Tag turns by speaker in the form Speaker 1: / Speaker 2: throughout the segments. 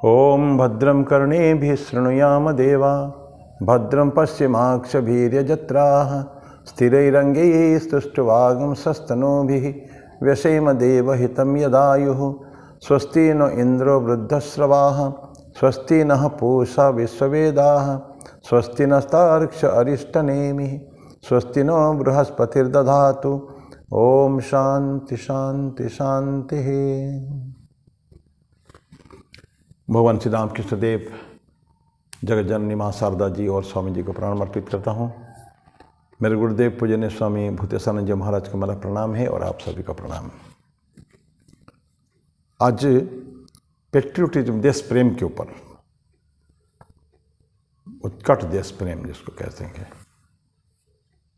Speaker 1: ओम भद्रं कर्णेभिः शृणुयाम देवा भद्रं पश्येमाक्षभिर्यजत्राः स्थिरैरङ्गैस्तुष्टुवागुंसस्तनूभिः व्यसेम देवहितं यदायुः स्वस्ति न इन्द्रो वृद्धश्रवाः स्वस्ति नः पूषा विश्ववेदाः स्वस्ति नस्तार्क्ष अरिष्टनेमिः स्वस्ति नो बृहस्पतिर्दधातु। ओम शांति शांति शांति। भगवान श्री राम कृष्ण देव जगत जननी माँ शारदा जी और स्वामी जी को प्रणाम अर्पित करता हूँ। मेरे गुरुदेव पूजनीय स्वामी भूतेशानंद जी महाराज को मेरा प्रणाम है और आप सभी का प्रणाम। आज पेट्रियोटिज्म, देश प्रेम के ऊपर, उत्कट देश प्रेम जिसको कहते हैं,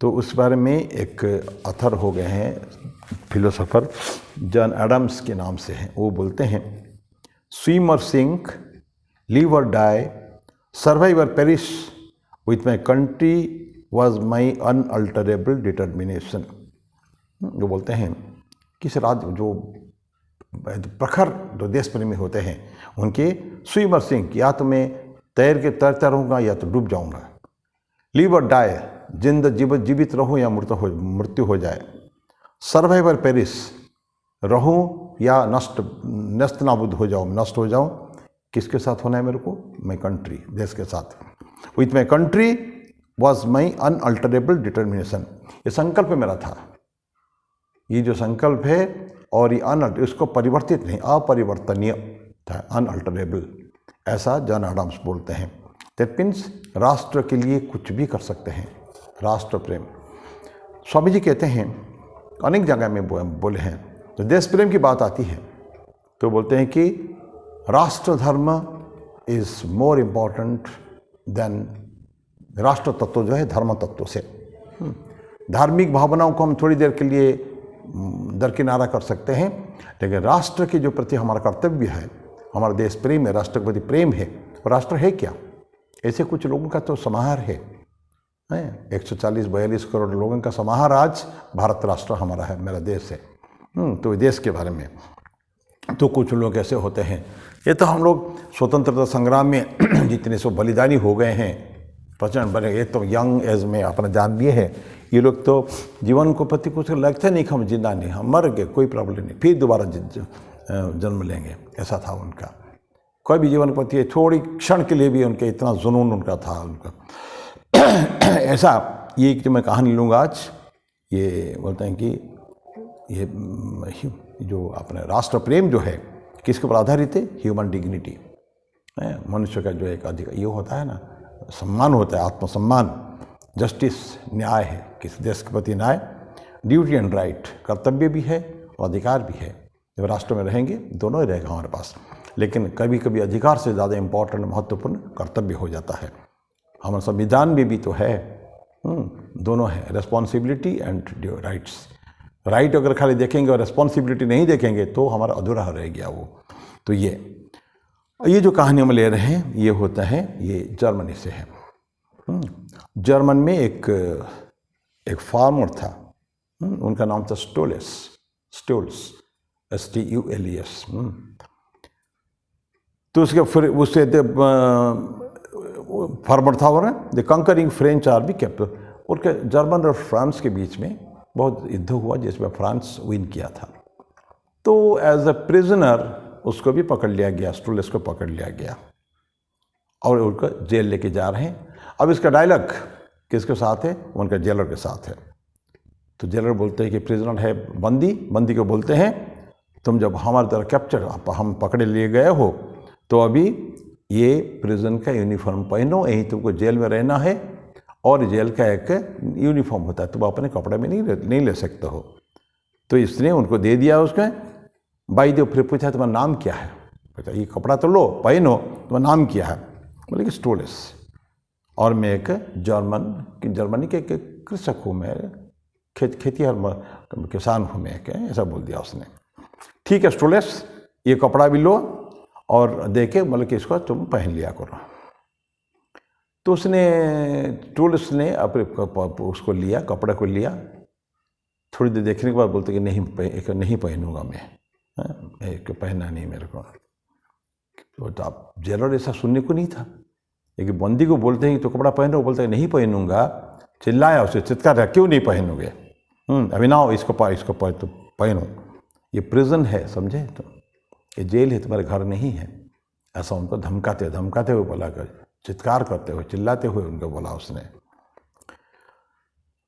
Speaker 1: तो उस बारे में एक अथर हो गए हैं, फिलोसोफर जॉन एडम्स के नाम से हैं। वो बोलते हैं, स्विम और सिंक, लिव और डाई, सर्वाइव और perish, with my country was my unalterable determination. वो बोलते हैं कि जो प्रखर जो देश प्रेमी होते हैं उनके स्विम और सिंक, या तो मैं तैरता रहूँगा या तो डूब जाऊँगा। लिव और डाई, जीवित रहूँ या मृत्यु हो जाए। सर्वाइव और पेरिश, रहूँ या नष्ट नाबूद हो जाऊँ, नष्ट हो जाऊँ। किसके साथ होना है मेरे को? माई कंट्री, देश के साथ। With my country was my unalterable determination. ये संकल्प मेरा था, ये जो संकल्प है, और ये इसको परिवर्तित नहीं, अपरिवर्तनीय था, अनअल्टरेबल, ऐसा जॉन एडम्स बोलते हैं। दैट मीन्स राष्ट्र के लिए कुछ भी कर सकते हैं, राष्ट्र प्रेम। स्वामी जी कहते हैं, अनेक जगह में बोले हैं, तो देश प्रेम की बात आती है तो बोलते हैं कि राष्ट्र धर्म इज मोर इम्पॉर्टेंट देन, राष्ट्र तत्व जो है धर्म तत्व से। धार्मिक भावनाओं को हम थोड़ी देर के लिए दरकिनारा कर सकते हैं, लेकिन राष्ट्र के जो प्रति हमारा कर्तव्य है, हमारा देश प्रेम है, राष्ट्र के प्रति प्रेम है। राष्ट्र है क्या? ऐसे कुछ लोगों का तो समाहार है 140-42 करोड़ लोगों का समाहार आज भारत राष्ट्र हमारा है, मेरा देश है। तो देश के बारे में तो कुछ लोग ऐसे होते हैं, ये तो हम लोग स्वतंत्रता संग्राम में जितने सो बलिदानी हो गए हैं, प्रचंड बने, ये तो यंग एज में अपना जान दिए हैं। ये लोग तो जीवन को प्रति कुछ लगता नहीं कि हम जिंदा नहीं, हम मर गए, कोई प्रॉब्लम नहीं, फिर दोबारा जन्म लेंगे, ऐसा था उनका। कोई भी जीवन के प्रति थोड़ी क्षण के लिए भी उनके इतना जुनून उनका था उनका। ऐसा ये जो मैं कहानी लूँगा आज, ये बोलते हैं कि ये जो अपने राष्ट्र प्रेम जो है किसके पर आधारित है? ह्यूमन डिग्निटी, मनुष्य का जो एक अधिकार ये होता है ना, सम्मान होता है, आत्मसम्मान, जस्टिस, न्याय है, किस देश के प्रति न्याय, ड्यूटी एंड राइट, कर्तव्य भी है और अधिकार भी है। जब राष्ट्र में रहेंगे दोनों ही रहेगा हमारे पास, लेकिन कभी कभी अधिकार से ज़्यादा इम्पोर्टेंट, महत्वपूर्ण कर्तव्य हो जाता है। हमारा संविधान में भी तो है, दोनों है, रिस्पॉन्सिबिलिटी एंड राइट्स। राइट अगर खाली देखेंगे और रिस्पॉन्सिबिलिटी नहीं देखेंगे तो हमारा अधूरा रह गया वो। तो ये जो कहानी हम ले रहे हैं, ये होता है, ये जर्मनी से है। जर्मन में एक फार्मर था, उनका नाम था स्टोल्स, STULES। तो उसके फिर उससे फार्मर था, और the concurring French army captain, उनके जर्मन और फ्रांस के बीच में बहुत युद्ध हुआ जिसमें फ्रांस विन किया था। तो एज अ प्रिजनर उसको भी पकड़ लिया गया, स्टोल्स को पकड़ लिया गया और उनको जेल लेके जा रहे हैं। अब इसका डायलॉग किसके साथ है? उनका जेलर के साथ है। तो जेलर बोलते हैं कि प्रिजनर है बंदी को बोलते हैं, तुम जब हमारे तरह कैप्चर, हम पकड़े लिए गए हो, तो अभी ये प्रिजन का यूनिफॉर्म पहनो, यहीं तुमको जेल में रहना है, और जेल का एक यूनिफॉर्म होता है, तुम अपने कपड़े में नहीं ले सकते हो। तो इसने उनको दे दिया उसमें। भाई जो फिर पूछा तुम्हारा नाम क्या है? पूछा ये कपड़ा तो लो, पहनो, तुम्हारा नाम क्या है? बोले कि स्टोल्स, और मैं एक जर्मनी के कृषक हूँ, मैं खेतीहर किसान हूँ मैं, ऐसा बोल दिया उसने। ठीक है स्टोल्स, ये कपड़ा भी लो और दे के मतलब कि इसको तुम पहन लिया करो। तो स्टोल्स ने अपने उसको लिया, कपड़े को लिया, थोड़ी देर देखने के बाद बोलते कि नहीं पहनूंगा मैं, एक पहनना नहीं मेरे को। तो आप जेलर ऐसा सुनने को नहीं था। लेकिन बंदी को बोलते हैं तो कपड़ा पहनो, वो बोलता है नहीं पहनूंगा, चिल्लाया उसे, चित्कार रहा, क्यों नहीं पहनोगे, अभी ना हो, इसको तो पहनो। ये प्रिजन है, समझे, तो ये जेल है, तुम्हारे घर नहीं है। ऐसा उनको धमकाते हुए बोला कर, चित्कार करते हुए, चिल्लाते हुए उनको बोला उसने।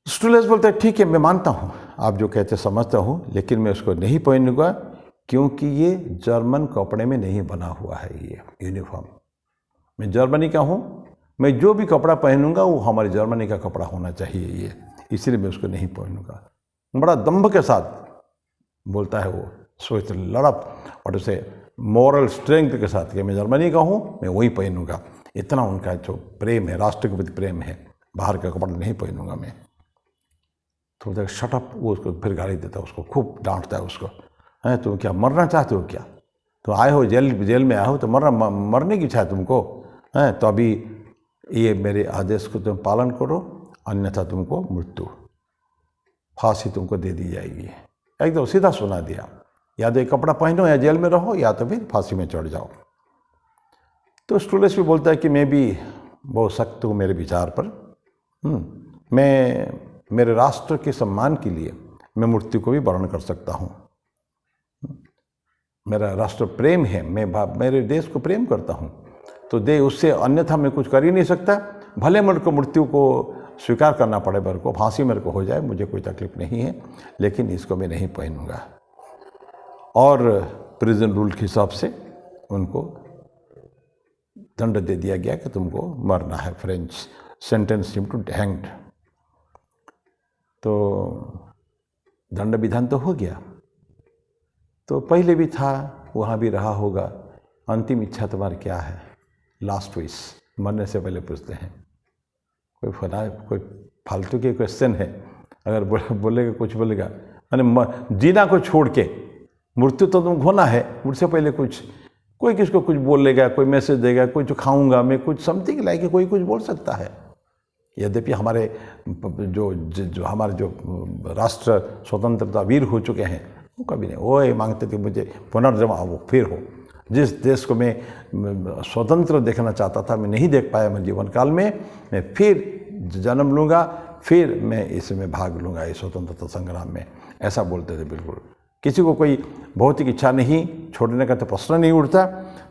Speaker 1: स्टुलेस बोलते हैं ठीक है, मैं मानता हूँ, आप जो कहते समझता हूँ, लेकिन मैं उसको नहीं पहनूंगा क्योंकि ये जर्मन कपड़े में नहीं बना हुआ है ये यूनिफॉर्म। मैं जर्मनी का हूँ, मैं जो भी कपड़ा पहनूंगा वो हमारी जर्मनी का कपड़ा होना चाहिए ये, इसलिए मैं उसको नहीं पहनूंगा। बड़ा दम्भ के साथ बोलता है वो, सोच लड़प और उसे मॉरल स्ट्रेंथ के साथ कि मैं जर्मनी का हूँ, मैं वही पहनूंगा। इतना उनका जो प्रेम है, राष्ट्र के प्रति प्रेम है, बाहर का कपड़ा नहीं पहनूंगा मैं। तो शटअप, वो उसको फिर गाली देता है, उसको खूब डांटता है उसको, है तुम क्या मरना चाहते हो क्या, तो आए हो जेल में आए हो तो मरने की इच्छा है तुमको, है तो अभी ये मेरे आदेश को तुम पालन करो, अन्यथा तुमको मृत्यु, फांसी तुमको दे दी जाएगी। एकदम सीधा सुना दिया, या तो ये कपड़ा पहनो या जेल में रहो, या तो फिर फांसी में चढ़ जाओ। तो स्टुलेस भी बोलता है कि मैं भी बहुत सख्त हूँ मेरे विचार पर, मैं मेरे राष्ट्र के सम्मान के लिए मैं मृत्यु को भी वर्ण कर सकता हूँ। मेरा राष्ट्र प्रेम है, मैं मेरे देश को प्रेम करता हूँ, तो उससे अन्यथा मैं कुछ कर ही नहीं सकता। भले मेरे को मृत्यु को स्वीकार करना पड़े, मेरे को फांसी मेरे को हो जाए, मुझे कोई तकलीफ नहीं है, लेकिन इसको मैं नहीं पहनूंगा। और प्रिजन रूल के हिसाब से उनको दंड दे दिया गया कि तुमको मरना है, French sentence him to hanged. तो दंड विधान तो हो गया, तो पहले भी था, वहाँ भी रहा होगा। अंतिम इच्छा तुम्हारी क्या है, लास्ट विश, मरने से पहले पूछते हैं। कोई फालतू के क्वेश्चन है, अगर बोलेगा कुछ बोलेगा, मैंने जीना को छोड़ के मृत्यु तो तुम होना है, मुझसे पहले कोई किसको कुछ बोलेगा, कोई मैसेज देगा, कोई जो खाऊंगा मैं, कुछ समथिंग लाइक कोई कुछ बोल सकता है। यद्यपि हमारे जो हमारे जो राष्ट्र स्वतंत्रता वीर हो चुके हैं, वो कभी नहीं वो मांगते थे मुझे पुनर्जन्म हो, फिर हो। जिस देश को मैं स्वतंत्र देखना चाहता था, मैं नहीं देख पाया मेरे जीवन काल में, मैं फिर जन्म लूँगा, फिर मैं इसमें भाग लूँगा, इस स्वतंत्रता संग्राम में, ऐसा बोलते थे। बिल्कुल किसी को कोई भौतिक इच्छा नहीं, छोड़ने का तो प्रश्न नहीं उठता।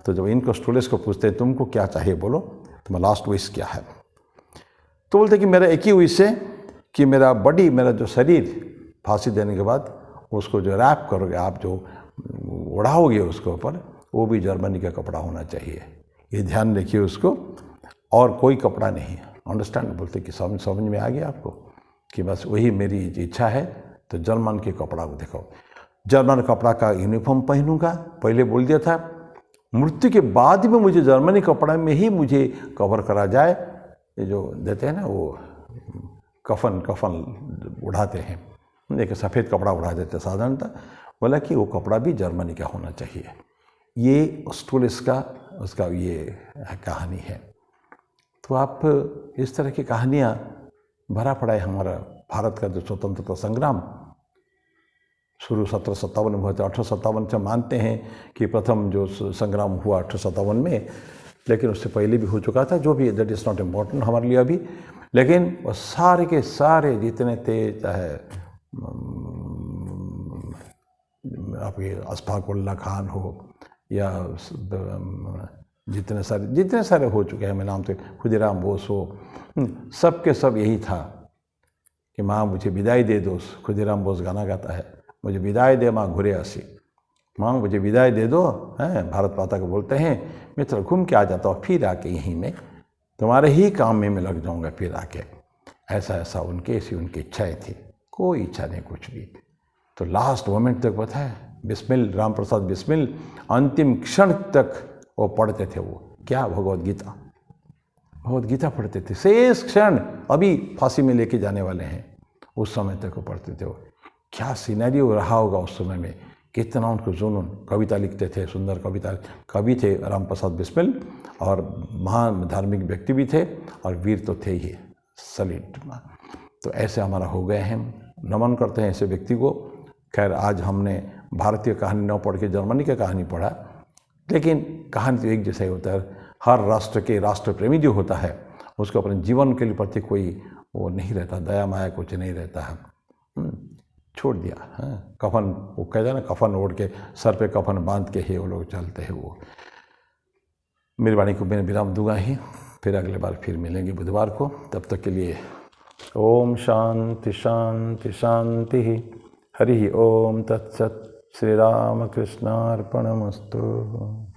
Speaker 1: तो जब इनको स्टुलेस को पूछते हैं तुमको क्या चाहिए, बोलो तुम्हारा लास्ट विश क्या है, तो बोलते कि मेरा एक ही विश है कि मेरा बॉडी, मेरा जो शरीर फांसी देने के बाद उसको जो रैप करोगे आप, जो उड़ाओगे उसके ऊपर, वो भी जर्मनी का कपड़ा होना चाहिए। ये ध्यान रखिए उसको, और कोई कपड़ा नहीं। अंडरस्टैंड, बोलते कि समझ में आ गया आपको कि बस वही मेरी इच्छा है। तो जर्मन के कपड़ा को देखो, जर्मन कपड़ा का यूनिफॉर्म पहनूंगा, पहले बोल दिया था। मृत्यु के बाद में मुझे जर्मनी कपड़ा में ही मुझे कवर करा जाए। ये जो देते हैं ना, वो कफन उड़ाते हैं, एक सफ़ेद कपड़ा उड़ा देते हैं साधारणतः, बोला कि वो कपड़ा भी जर्मनी का होना चाहिए। ये स्टुलेस का उसका ये कहानी है। तो आप इस तरह की कहानियाँ भरा पड़ा है हमारा भारत का जो स्वतंत्रता संग्राम शुरू 1757 में हुआ था। 1857 से मानते हैं कि प्रथम जो संग्राम हुआ 1857 में, लेकिन उससे पहले भी हो चुका था, जो भी, दैट इज़ नॉट इम्पोर्टेंट हमारे लिए अभी। लेकिन वो सारे के सारे जितने थे, चाहे आपके अशफाक उल्लाह खान हो या जितने सारे हो चुके हैं, मैं नाम तो खुदीराम बोस हो, सब के सब यही था कि माँ मुझे विदाई दे दो। खुदीराम बोस गाना गाता है, मुझे विदाई दे माँ घुरे आसी, माँ मुझे विदाई दे दो, हैं भारत माता को बोलते हैं। मैं तो घूम के आ जाता हूँ, फिर आके यहीं में तुम्हारे ही काम में मैं लग जाऊँगा फिर आके। ऐसा ऐसी उनकी इच्छाएँ थी, कोई इच्छा नहीं कुछ भी। तो लास्ट मोमेंट तक पता है, बिस्मिल राम प्रसाद बिस्मिल अंतिम क्षण तक वो पढ़ते थे। वो क्या, भगवद गीता पढ़ते थे। शेष क्षण अभी फांसी में लेके जाने वाले हैं, उस समय तक वो पढ़ते थे। वो क्या सिनेरियो रहा होगा उस समय में, कितना उनको जुनून। कविता लिखते थे, सुंदर कवि थे राम प्रसाद बिस्मिल, और महान धार्मिक व्यक्ति भी थे, और वीर तो थे ही, सलीट। तो ऐसे हमारा हो गए हैं, नमन करते हैं ऐसे व्यक्ति को। खैर आज हमने भारतीय कहानी न पढ़ के जर्मनी की कहानी पढ़ा, लेकिन कहानी तो एक जैसा ही होता है। हर राष्ट्र के राष्ट्र प्रेमी जो होता है उसको अपने जीवन के लिए प्रति कोई वो नहीं रहता, दया माया कुछ नहीं रहता है। छोड़ दिया, कफन, वो कहते हैं ना, कफन ओढ़ के सर पे कफन बांध के ही वो लोग चलते हैं। वो मेरी वाणी को मैं विराम दूंगा ही, फिर अगले बार फिर मिलेंगे बुधवार को। तब तक के लिए ओम शांति शांति शांति। हरि ओम तत्सत। श्री राम कृष्णार्पणमस्तु।